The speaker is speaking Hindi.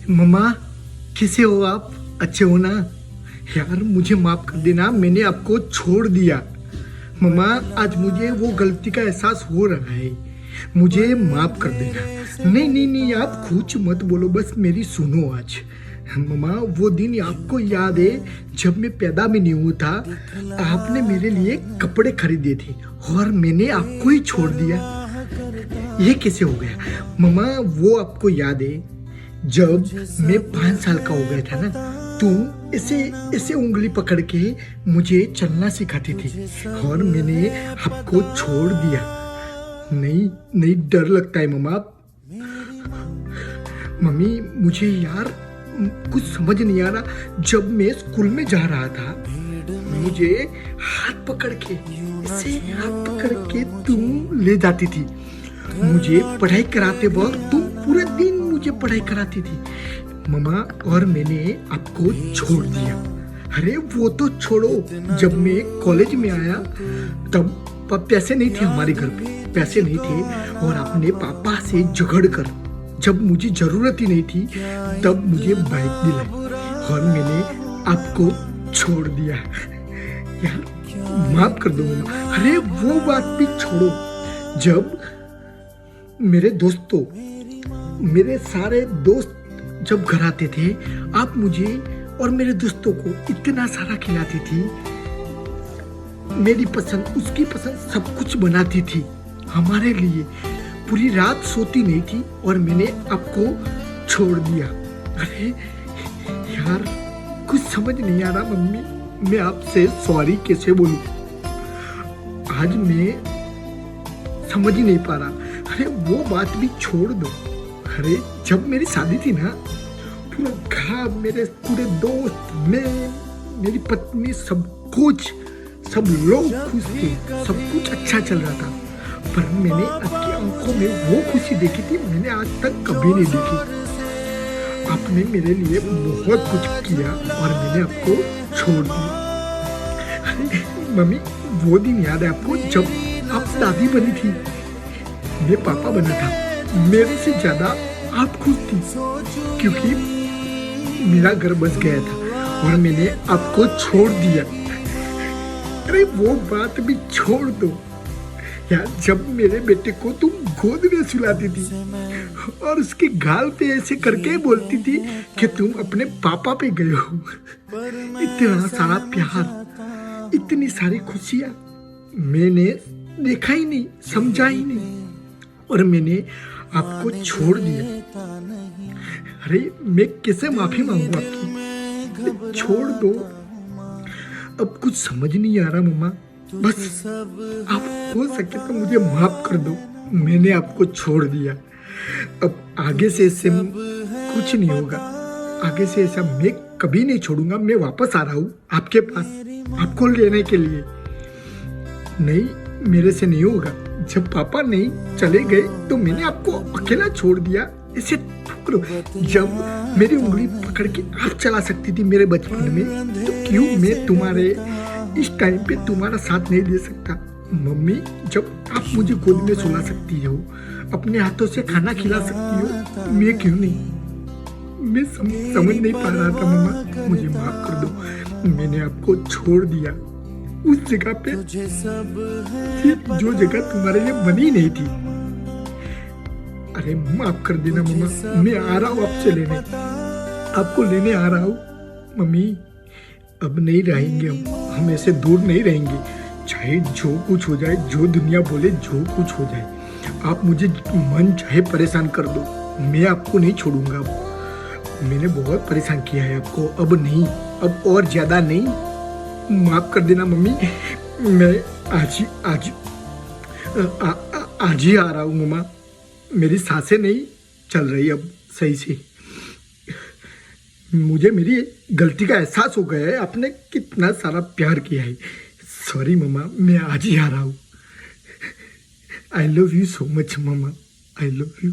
मम्मा कैसे हो आप? अच्छे हो ना? यार मुझे माफ कर देना, मैंने आपको छोड़ दिया। मम्मा आज मुझे वो गलती का एहसास हो रहा है, मुझे माफ कर देना। नहीं नहीं नहीं, आप कुछ मत बोलो, बस मेरी सुनो आज। मम्मा वो दिन आपको याद है जब मैं पैदा भी नहीं हुआ था, आपने मेरे लिए कपड़े खरीदे थे और मैंने आपको ही छोड़ दिया। ये कैसे हो गया? मम्मा वो आपको याद है जब मैं 5 साल का हो गया था ना, तुम ऐसे ऐसे उंगली पकड़ के मुझे चलना सिखाती थी और मैंने आपको छोड़ दिया। नहीं नहीं, डर लगता है मम्मा। मम्मी मुझे यार कुछ समझ नहीं आ रहा, जब मैं स्कूल में जा रहा था मुझे हाथ पकड़ के ऐसे हाथ पकड़ के तुम ले जाती थी, मुझे पढ़ाई कराते वक्त तुम पूरे दिन मुझे पढ़ाई कराती थी मम्मा, और मैंने आपको छोड़ दिया। अरे वो तो छोड़ो, जब मैं कॉलेज में आया तब पैसे नहीं थे हमारे घर पे, पैसे नहीं थे और अपने पापा से झगड़ कर जब मुझे जरूरत ही नहीं थी तब मुझे बाइक दिलाई और मैंने आपको छोड़ दिया। यार माफ कर दो मम्मा। अरे वो बात भी छोड़ो, जब मेरे सारे दोस्त जब घर आते थे, आप मुझे और मेरे दोस्तों को इतना सारा खिलाती थी, मेरी पसंद उसकी पसंद सब कुछ बनाती थी हमारे लिए, पूरी रात सोती नहीं थी और मैंने आपको छोड़ दिया। अरे यार कुछ समझ नहीं आ रहा मम्मी, मैं आपसे सॉरी कैसे बोलूं? आज मैं समझ ही नहीं पा रहा। अरे वो बात भी छोड़ दो, अरे जब मेरी शादी थी ना, पूरा घर, मेरे पूरे दोस्त, मैं, मेरी पत्नी, सब लोग खुश थे, सब कुछ अच्छा चल रहा था, पर मैंने आपकी आंखों में वो खुशी देखी थी मैंने आज तक कभी नहीं देखी। आपने मेरे लिए बहुत कुछ किया और मैंने आपको छोड़ दिया। अरे मम्मी वो दिन याद है आपको जब आप दादी बनी थी, मैं पापा बना था, मेरे से ज्यादा आप खुश थी क्योंकि मेरा घर बस गया था और मैंने आपको छोड़ दिया। अरे वो बात भी छोड़ दो यार, जब मेरे बेटे को तुम गोद में सुलाती थी और उसके गाल पे ऐसे करके बोलती थी कि तुम अपने पापा पे गए हो, इतना सारा प्यार, इतनी सारी खुशियां मैंने देखा ही नहीं, समझा ही नहीं और मैंने आपको छोड़ दिया। अरे मैं कैसे माफी मांगू आपकी? छोड़ दो, अब कुछ समझ नहीं आ रहा मम्मा, बस आप हो सके तो मुझे माफ कर दो, मैंने आपको छोड़ दिया। अब आगे से ऐसे कुछ नहीं होगा, आगे से ऐसा मैं कभी नहीं छोड़ूंगा। मैं वापस आ रहा हूँ आपके पास, आपको लेने के लिए। नहीं, मेरे से नहीं होगा। जब पापा नहीं चले गए तो मैंने आपको अकेला छोड़ दिया, ऐसे ठुकरो। जब मेरी उंगली पकड़ के आप चला सकती थी मेरे बचपन में, तो क्यों मैं तुम्हारे इस टाइम पे तुम्हारा साथ नहीं दे सकता? मम्मी जब आप मुझे गोद में सुला सकती हो, अपने हाथों से खाना खिला सकती हो, मैं क्यों नहीं? मैं समझ नहीं पा रहा था मम्मा, मुझे माफ कर दो। मैंने आपको छोड़ दिया उस जगह पे जो जगह तुम्हारे लिए बनी नहीं थी। अरे माफ कर देना मम्मा, मैं आ रहा हूँ आपसे लेने, आपको लेने आ रहा हूँ। मम्मी अब नहीं रहेंगे हम ऐसे दूर नहीं रहेंगे, चाहे जो कुछ हो जाए, जो दुनिया बोले, जो कुछ हो जाए। आप मुझे मन चाहे परेशान कर दो, मैं आपको नहीं छोड़ूंगा। मैंने बहुत परेशान किया है आपको, अब नहीं, अब और ज्यादा नहीं। माफ कर देना मम्मी, मैं आज ही आ रहा हूँ मम्मा। मेरी सांसें नहीं चल रही अब सही से, मुझे मेरी गलती का एहसास हो गया है, आपने कितना सारा प्यार किया है। सॉरी मम्मा, मैं आज ही आ रहा हूँ। I love you so much मम्मा, आई लव यू।